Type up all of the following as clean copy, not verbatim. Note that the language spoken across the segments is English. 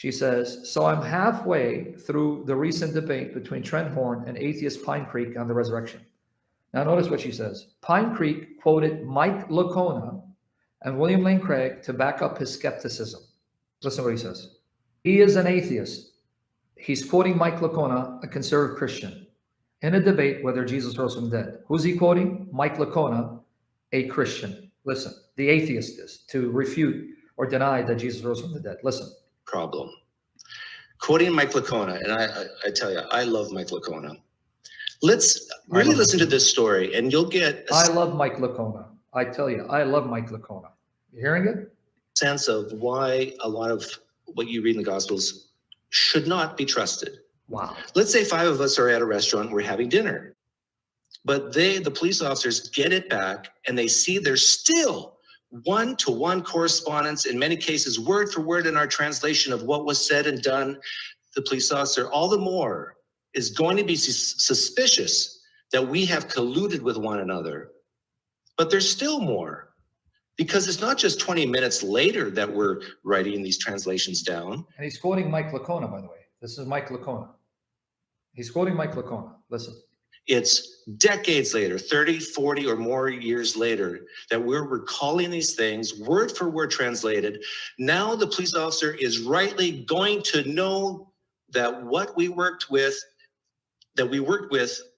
She says, so I'm halfway through the recent debate between Trent Horn and atheist Pinecreek on the resurrection. Now notice what she says. Pinecreek quoted Mike Licona and William Lane Craig to back up his skepticism. Listen to what he says. He is an atheist. He's quoting Mike Licona, a conservative Christian, in a debate whether Jesus rose from the dead. Who's he quoting? Mike Licona, a Christian. Listen, the atheist is to refute or deny that Jesus rose from the dead. Listen. Problem. Quoting Mike Licona, and I tell you, I love Mike Licona. Let's really listen to this story, and you'll get I love Mike Licona. I tell you, I love Mike Licona. You hearing it? Sense of why a lot of what you read in the Gospels should not be trusted. Wow. Let's say 5 of us are at a restaurant, we're having dinner, but the police officers get it back, and they see there's still one-to-one correspondence, in many cases, word for word in our translation of what was said and done. The police officer, all the more, is going to be suspicious that we have colluded with one another. But there's still more, because it's not just 20 minutes later that we're writing these translations down. And he's quoting Mike Licona, by the way. This is Mike Licona. He's quoting Mike Licona. Listen. It's decades later, 30, 40 or more years later, that we're recalling these things, word for word translated. Now the police officer is rightly going to know that we worked with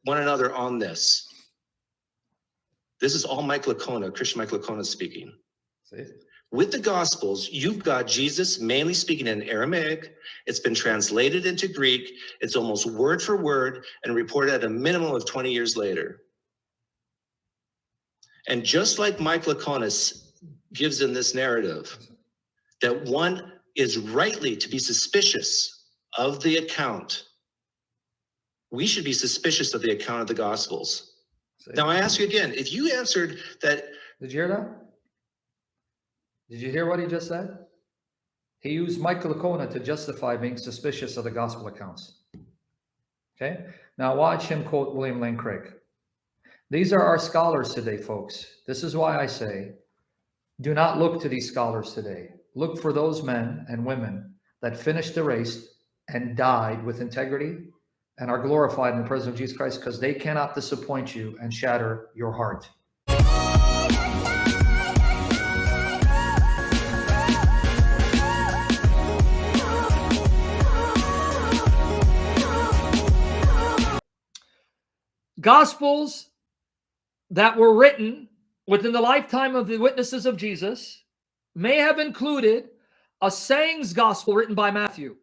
one another on this. This is all Mike Licona, Christian Mike Licona speaking. See? With the Gospels, you've got Jesus mainly speaking in Aramaic. It's been translated into Greek. It's almost word for word and reported at a minimum of 20 years later. And just like Mike Licona gives in this narrative, that one is rightly to be suspicious of the account, we should be suspicious of the account of the Gospels. See? Now, I ask you again, if you answered that... Did you hear that? Did you hear what he just said? He used Mike Licona to justify being suspicious of the gospel accounts. Okay? Now watch him quote William Lane Craig. These are our scholars today, folks. This is why I say, do not look to these scholars today. Look for those men and women that finished the race and died with integrity and are glorified in the presence of Jesus Christ, because they cannot disappoint you and shatter your heart. Gospels that were written within the lifetime of the witnesses of Jesus may have included a sayings gospel written by Matthew,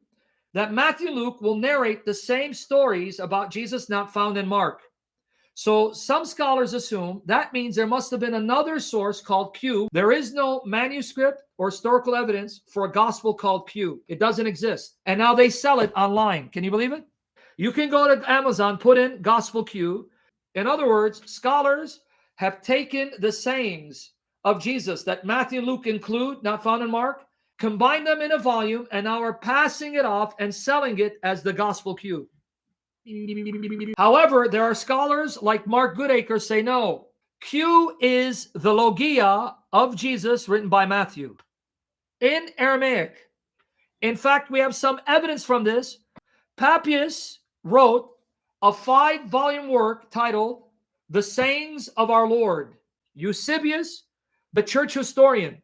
that Matthew and Luke will narrate the same stories about Jesus not found in Mark. So some scholars assume that means there must have been another source called Q. There is no manuscript or historical evidence for a gospel called Q. It doesn't exist. And now they sell it online. Can you believe it? You can go to Amazon, put in Gospel Q. In other words, scholars have taken the sayings of Jesus that Matthew and Luke include, not found in Mark, combined them in a volume, and now are passing it off and selling it as the Gospel Q. However, there are scholars like Mark Goodacre say no. Q is the Logia of Jesus written by Matthew in Aramaic. In fact, we have some evidence from this. Papias wrote a 5-volume work titled The Sayings of Our Lord. Eusebius, the church historian,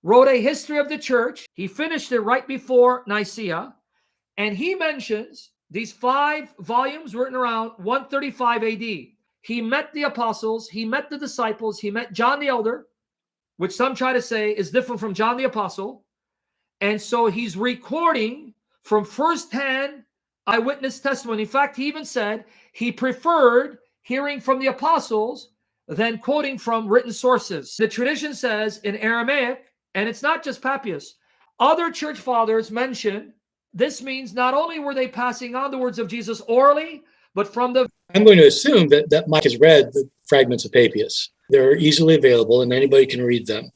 wrote a history of the church. He finished it right before Nicaea, and he mentions these 5 volumes written around 135 AD. He met the apostles, he met the disciples, he met John the Elder, which some try to say is different from John the Apostle. And so he's recording from firsthand eyewitness testimony. In fact, he even said he preferred hearing from the apostles than quoting from written sources. The tradition says in Aramaic, and it's not just Papias, other church fathers mention this means not only were they passing on the words of Jesus orally, but from the... I'm going to assume that Mike has read the fragments of Papias. They're easily available and anybody can read them.